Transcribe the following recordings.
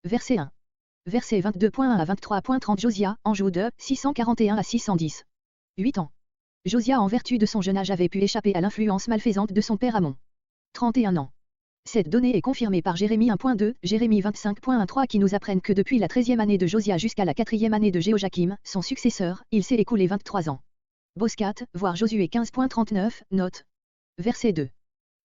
Verset 1. Verset 22.1 à 23.30 Josia, en Joue 2, 641 à 610. 8 ans. Josia en vertu de son jeune âge avait pu échapper à l'influence malfaisante de son père Amon. 31 ans. Cette donnée est confirmée par Jérémie 1.2, Jérémie 25.13 qui nous apprennent que depuis la 13e année de Josia jusqu'à la 4e année de Jéhojakim, son successeur, il s'est écoulé 23 ans. Boscat, voir Josué 15.39, note. Verset 2.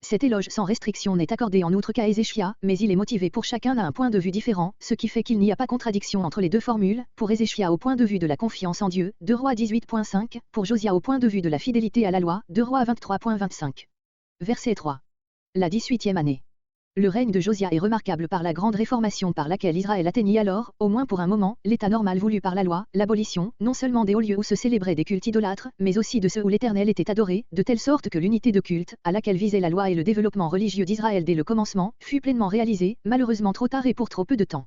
Cet éloge sans restriction n'est accordé en outre qu'à Ézéchia, mais il est motivé pour chacun à un point de vue différent, ce qui fait qu'il n'y a pas contradiction entre les deux formules, pour Ézéchia au point de vue de la confiance en Dieu, 2 Rois 18.5, pour Josia au point de vue de la fidélité à la loi, 2 Rois 23.25. Verset 3. La 18e année. Le règne de Josia est remarquable par la grande réformation par laquelle Israël atteignit alors, au moins pour un moment, l'état normal voulu par la loi, l'abolition, non seulement des hauts lieux où se célébraient des cultes idolâtres, mais aussi de ceux où l'Éternel était adoré, de telle sorte que l'unité de culte, à laquelle visait la loi et le développement religieux d'Israël dès le commencement, fut pleinement réalisée, malheureusement trop tard et pour trop peu de temps.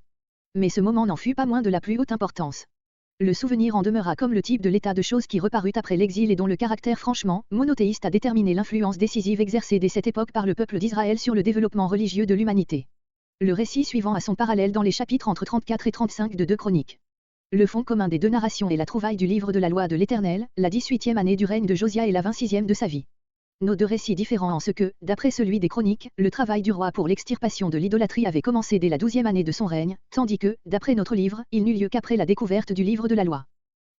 Mais ce moment n'en fut pas moins de la plus haute importance. Le souvenir en demeura comme le type de l'état de choses qui reparut après l'exil et dont le caractère franchement monothéiste a déterminé l'influence décisive exercée dès cette époque par le peuple d'Israël sur le développement religieux de l'humanité. Le récit suivant a son parallèle dans les chapitres entre 34 et 35 de 2 Chroniques. Le fond commun des deux narrations est la trouvaille du livre de la loi de l'Éternel, la 18e année du règne de Josia et la 26e de sa vie. Nos deux récits différents en ce que, d'après celui des Chroniques, le travail du roi pour l'extirpation de l'idolâtrie avait commencé dès la 12e année de son règne, tandis que, d'après notre livre, il n'eut lieu qu'après la découverte du livre de la loi.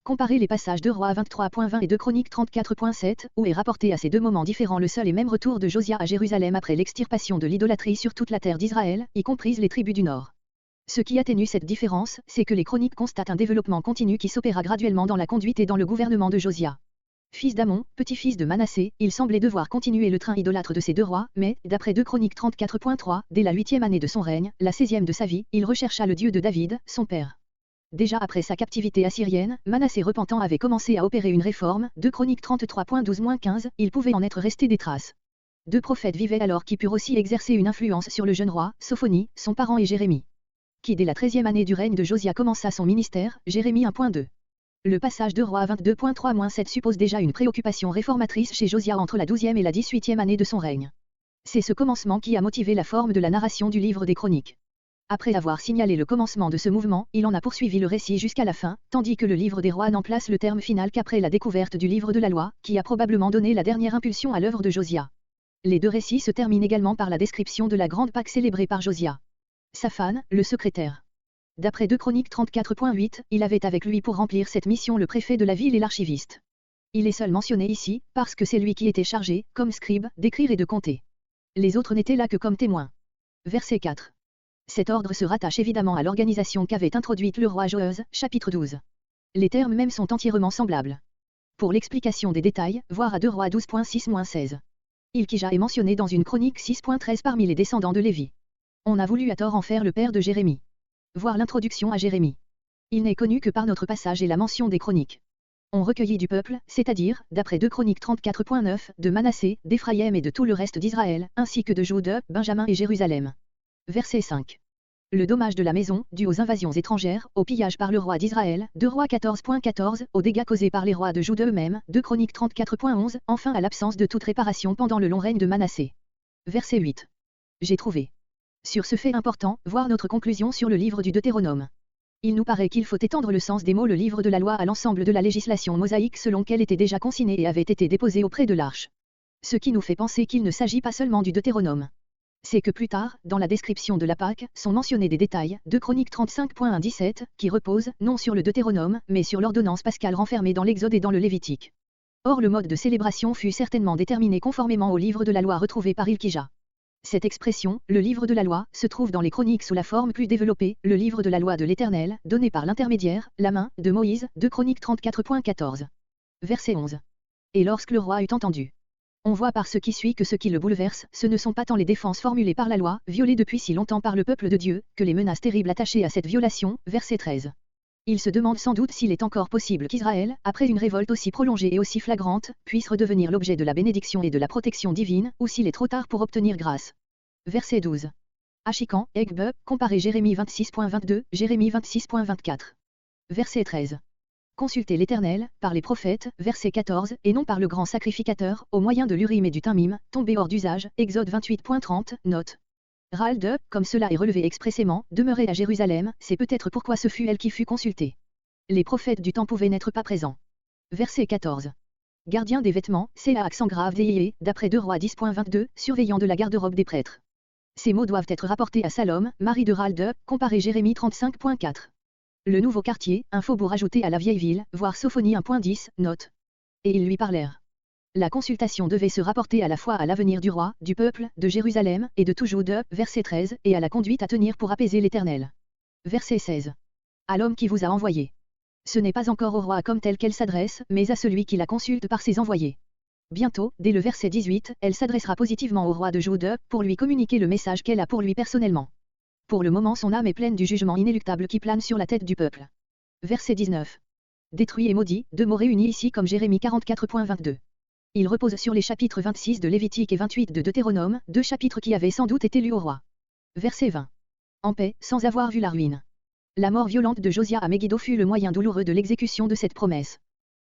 Comparez les passages de Rois 23.20 et de Chroniques 34.7, où est rapporté à ces deux moments différents le seul et même retour de Josia à Jérusalem après l'extirpation de l'idolâtrie sur toute la terre d'Israël, y comprises les tribus du Nord. Ce qui atténue cette différence, c'est que les Chroniques constatent un développement continu qui s'opéra graduellement dans la conduite et dans le gouvernement de Josia. Fils d'Amon, petit-fils de Manassé, il semblait devoir continuer le train idolâtre de ces deux rois, mais, d'après 2 Chroniques 34.3, dès la 8e année de son règne, la 16e de sa vie, il rechercha le Dieu de David, son père. Déjà après sa captivité assyrienne, Manassé repentant avait commencé à opérer une réforme, 2 Chroniques 33.12-15, il pouvait en être resté des traces. Deux prophètes vivaient alors qui purent aussi exercer une influence sur le jeune roi, Sophonie, son parent et Jérémie. Qui dès la 13e année du règne de Josia commença son ministère, Jérémie 1.2. Le passage de Roi 22.3-7 suppose déjà une préoccupation réformatrice chez Josia entre la 12e et la 18e année de son règne. C'est ce commencement qui a motivé la forme de la narration du livre des Chroniques. Après avoir signalé le commencement de ce mouvement, il en a poursuivi le récit jusqu'à la fin, tandis que le livre des rois n'en place le terme final qu'après la découverte du livre de la loi, qui a probablement donné la dernière impulsion à l'œuvre de Josia. Les deux récits se terminent également par la description de la grande Pâque célébrée par Josia. Saphan, le secrétaire. D'après 2 Chroniques 34.8, il avait avec lui pour remplir cette mission le préfet de la ville et l'archiviste. Il est seul mentionné ici, parce que c'est lui qui était chargé, comme scribe, d'écrire et de compter. Les autres n'étaient là que comme témoins. Verset 4. Cet ordre se rattache évidemment à l'organisation qu'avait introduite le roi Joëz, chapitre 12. Les termes mêmes sont entièrement semblables. Pour l'explication des détails, voir à 2 Rois 12.6-16. Ilkija est mentionné dans une chronique 6.13 parmi les descendants de Lévi. On a voulu à tort en faire le père de Jérémie. Voir l'introduction à Jérémie. Il n'est connu que par notre passage et la mention des chroniques. On recueillit du peuple, c'est-à-dire, d'après 2 Chroniques 34.9, de Manassé, d'Éphraïm et de tout le reste d'Israël, ainsi que de Jude, Benjamin et Jérusalem. Verset 5. Le dommage de la maison, dû aux invasions étrangères, au pillage par le roi d'Israël, 2 Rois 14.14, aux dégâts causés par les rois de Jude eux-mêmes, 2 Chroniques 34.11, enfin à l'absence de toute réparation pendant le long règne de Manassé. Verset 8. J'ai trouvé. Sur ce fait important, voir notre conclusion sur le livre du Deutéronome. Il nous paraît qu'il faut étendre le sens des mots le livre de la loi à l'ensemble de la législation mosaïque selon qu'elle était déjà consignée et avait été déposée auprès de l'arche. Ce qui nous fait penser qu'il ne s'agit pas seulement du Deutéronome. C'est que plus tard, dans la description de la Pâque, sont mentionnés des détails, de Chroniques 35.1-17, qui reposent, non sur le Deutéronome, mais sur l'ordonnance pascale renfermée dans l'Exode et dans le Lévitique. Or le mode de célébration fut certainement déterminé conformément au livre de la loi retrouvé par Ilkija. Cette expression, le livre de la loi, se trouve dans les chroniques sous la forme plus développée, le livre de la loi de l'Éternel, donné par l'intermédiaire, la main, de Moïse, 2 Chroniques 34.14. Verset 11. Et lorsque le roi eut entendu. On voit par ce qui suit que ce qui le bouleverse, ce ne sont pas tant les défenses formulées par la loi, violées depuis si longtemps par le peuple de Dieu, que les menaces terribles attachées à cette violation, verset 13. Il se demande sans doute s'il est encore possible qu'Israël, après une révolte aussi prolongée et aussi flagrante, puisse redevenir l'objet de la bénédiction et de la protection divine, ou s'il est trop tard pour obtenir grâce. Verset 12. Achican, Egbeu, comparez Jérémie 26.22, Jérémie 26.24. Verset 13. Consultez l'Éternel, par les prophètes, verset 14, et non par le grand sacrificateur, au moyen de l'Urim et du Thummim, tombé hors d'usage, Exode 28.30, note. Rahal 2, comme cela est relevé expressément, demeurait à Jérusalem, c'est peut-être pourquoi ce fut elle qui fut consultée. Les prophètes du temps pouvaient n'être pas présents. Verset 14. Gardien des vêtements, c'est à accent grave DIE, d'après 2 Rois 10.22, surveillant de la garde-robe des prêtres. Ces mots doivent être rapportés à Salom, mari de Rahal 2, comparé Jérémie 35.4. Le nouveau quartier, un faubourg ajouté à la vieille ville, voir Sophonie 1.10, note. Et ils lui parlèrent. La consultation devait se rapporter à la fois à l'avenir du roi, du peuple, de Jérusalem, et de tout Jude, verset 13, et à la conduite à tenir pour apaiser l'Éternel. Verset 16. À l'homme qui vous a envoyé. Ce n'est pas encore au roi comme tel qu'elle s'adresse, mais à celui qui la consulte par ses envoyés. Bientôt, dès le verset 18, elle s'adressera positivement au roi de Jude, pour lui communiquer le message qu'elle a pour lui personnellement. Pour le moment son âme est pleine du jugement inéluctable qui plane sur la tête du peuple. Verset 19. Détruit et maudit, 2 mots réunis ici comme Jérémie 44.22. Il repose sur les chapitres 26 de Lévitique et 28 de Deutéronome, 2 chapitres qui avaient sans doute été lus au roi. Verset 20. En paix, sans avoir vu la ruine. La mort violente de Josia à Megiddo fut le moyen douloureux de l'exécution de cette promesse.